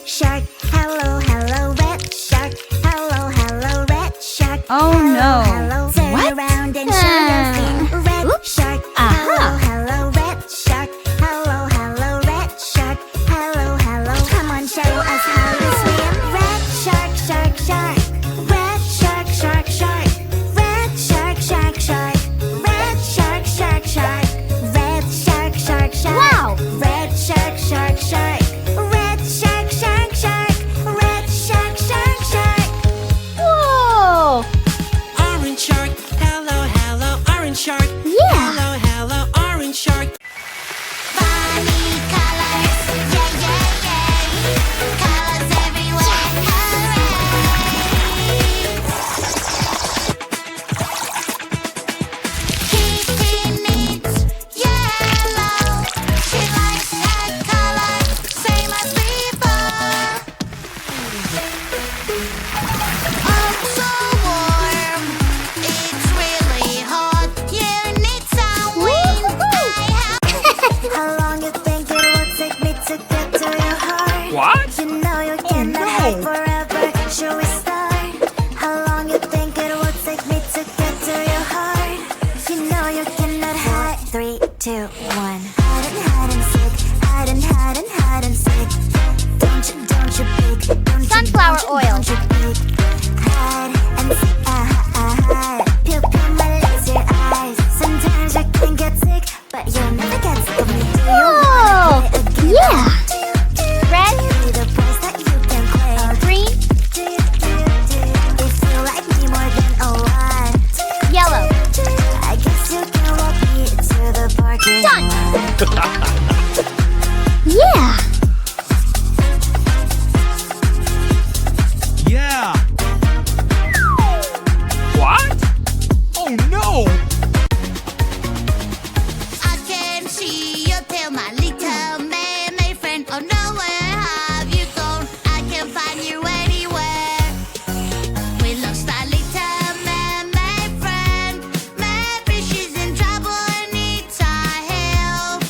shark. Hello, hello, red shark. Hello, hello, red shark. Oh no. Hello, turn What? around and show your fin. Red shark. Hello, hello, red shark. Hello, hello, red shark. Hello, hello. Come on, show us how to swim. Red shark, shark, shark. Red shark, shark, shark. Red shark, shark, shark. Red shark, shark, shark. Red shark, shark, shark. Wow. Red shark, shark, shark. Red shark, shark, shark. Red shark, shark, shark. Whoa! Orange shark, hello, hello, orange shark. Yeah. Hello, hello, orange shark. Funny colors, yeah, yeah, yeah. Colors everywhere, hooray! Kitty needs yellow. She likes that color, same as before. Oh, so warm, it's really hot. You need some wind. How long you think it will take me to get to your heart? What? You know you cannot hide forever. Should we start? How long you think it will take me to get to your heart? You know you cannot hide. 3, 2, 1. Hide and seek. Hide and seek. Don't you peek. Sunflower oil. Don't you peek. Hide and seek. Hide. Pupil my laser eyes. Sometimes you can get sick, but you'll never get sick of me. Do you Whoa! wanna play a game? Yeah. Red, Be the place that you can play. green, If you like me more than a lot, yellow. I guess you can walk me to the parking Done. lot. Yeah. Yeah. What? Oh no! I can see your tail, my little mermaid friend. Oh no, where have you gone? I can't find you anywhere. We lost our little mermaid friend. Maybe she's in trouble and needs our help.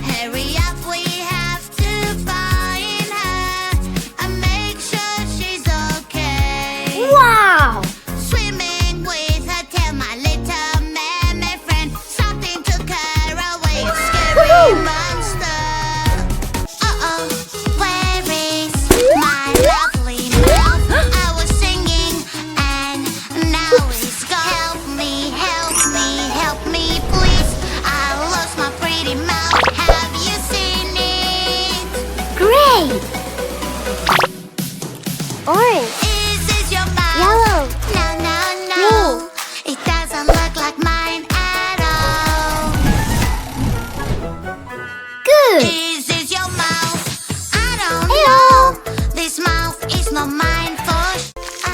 Hurry up, we have to find her and make sure she's okay. Wow. Swimming with her tail, my little mermaid friend. Something took her away, a scary Woohoo! monster. Uh-oh, where is my lovely mouth? I was singing and now it's gone. Help me, help me, help me, please. I lost my pretty mouth. Have you seen it? Great. Orange, Is this your mouth? yellow, No, no, no. It doesn't look like mine at all. good. Is this your mouth? I don't Ew. know. This mouth is not mine for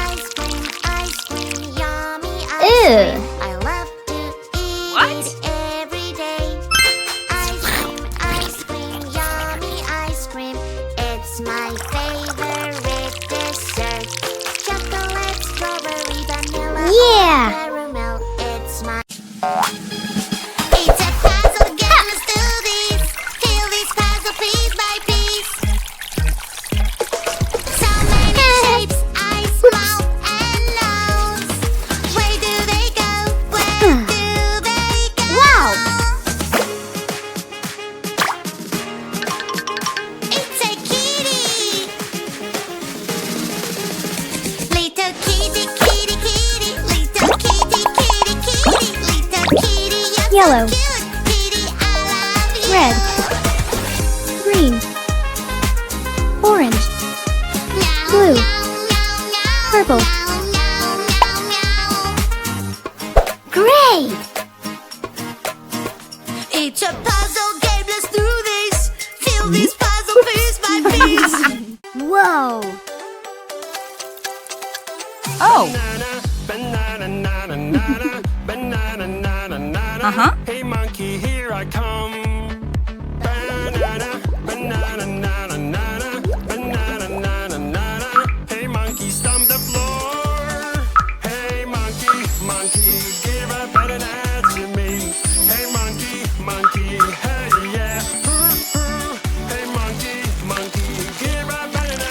ice cream, yummy ice Ew. cream. I love to eat What? it every day. Ice cream, yummy ice cream. It's my favorite dessert. Chocolate, strawberry, vanilla, Yeah. caramel. It's my. It's a puzzle game. Let's do this. Fill this puzzle piece by piece. So many shapes, eyes, mouth, and nose. Where do they go? Where do they go? Wow. It's a kitty. Little kitty, kitty, kitty. Little kitty, kitty, kitty. Little kitty, you're Yellow. so cute. Kitty, I love you. Red, green, orange, Meow, blue, meow, meow, meow, purple. meow, meow, meow, meow. great. It's a puzzle game, let's do this. Fill this puzzle piece by piece. Whoa. Oh. Banana, banana, nana, banana, nana, nana. Uh-huh. Hey monkey, here I come. Banana, banana, nana, nana, banana, nana, nana. Hey monkey, stomp the floor. Hey monkey, monkey, give a banana to me. Hey monkey, monkey, hey yeah. Hey monkey, monkey, give a banana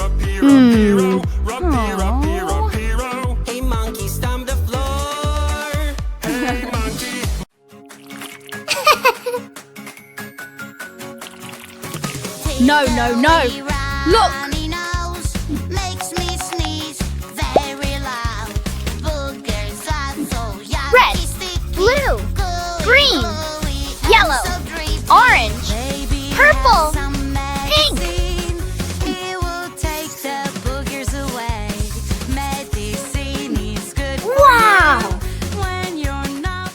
up here, up hero. Up here, up here, up hero. Hey monkey, stomp the floor. Hey monkey. No, no, no. Look. Runny nose makes me sneeze very loud. Boogers are so yucky, Red, sticky, blue, gooey, green, gooey, and yellow, so drippy. orange, Baby purple, has some pink. medicine. It will take the boogers away. Medicine is good for Wow. you when you're not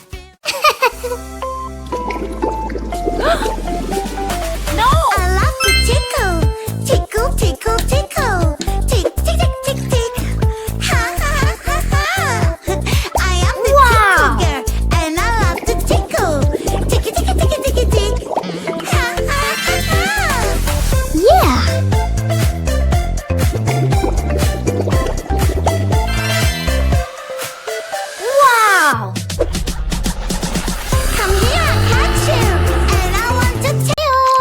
No! I love to tickle, tickle, tickle, tickle, tick, tick, tick, tick, tick. Ha ha ha ha ha. I am the Wow. tickle girl, and I love to tickle, ticky, ticky, ticky, ticky, tick. Ha ha ha ha. Yeah. Wow. Come here, I catch you, and I want to tickle.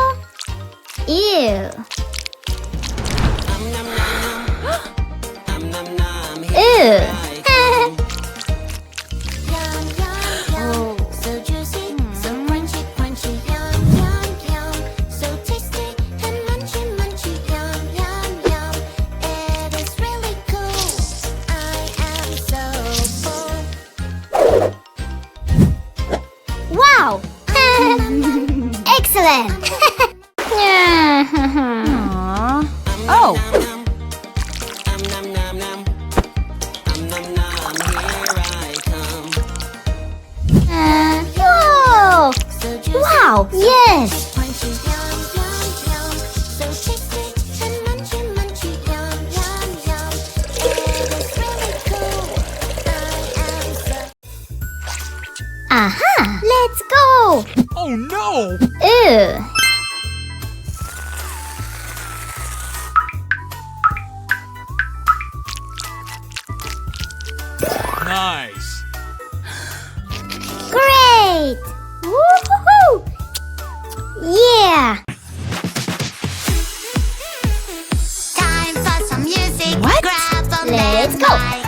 Ew. Ew. Yum, yum, yum. So juicy, so crunchy, crunchy. Yum, yum, yum. So tasty and munchy, munchy. Yum, yum, yum. It is really cool. I am so full. Wow. Excellent. Oh, Whoa. So juicy, Wow. Yes. crunchy. Yum, yum, yum. So tasty and munchy, munchy. Yum, yum, yum. It is really cool. I am so. Aha. Let's go. oh no! Ew. Nice. Great. Woohoo. Yeah. Time for some music. What? Grab on Let's that go. mic.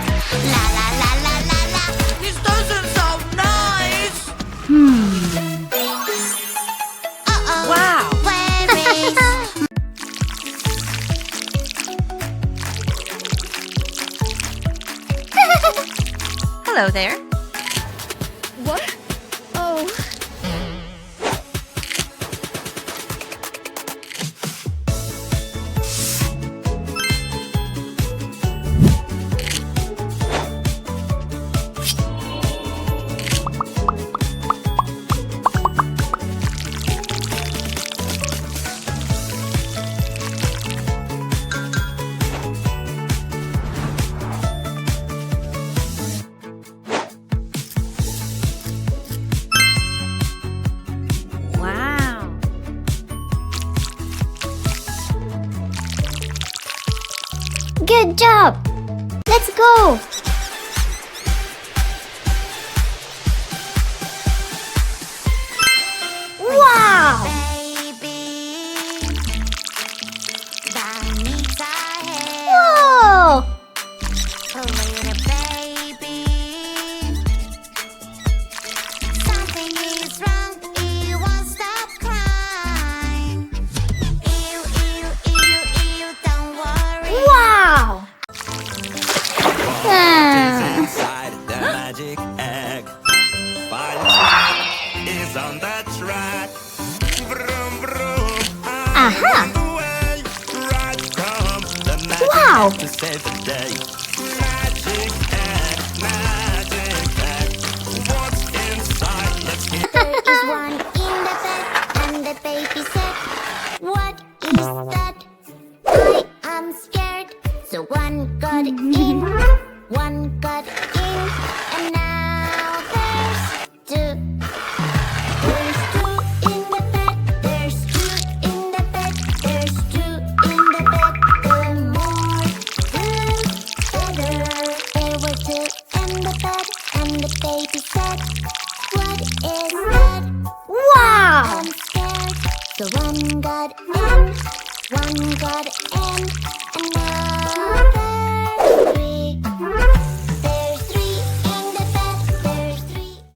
La la la la la la. This doesn't sound nice. Uh-oh. Wow. Where is Hello there. What? Oh. Wow. Good job. Let's go. Wow. baby? That needs a help. Whoa. A little baby. Something is wrong. He won't stop crying. Ew, ew, ew, ew. Don't worry. Wow. Inside the magic egg. Fire is on the track. Vroom, vroom. Aha. Away, right from the magic Wow. egg to save the day. Magic egg, what's inside? Let's get There is one in the bed, and the baby said, "What is that? I am scared." So one got in, one got in, and now there's two. There's two in the bed. There's two in the bed. There's two in the bed. The more, the better. There were two in the bed, and the baby said, "What is that? Wow. I'm scared." So one got in, one got in,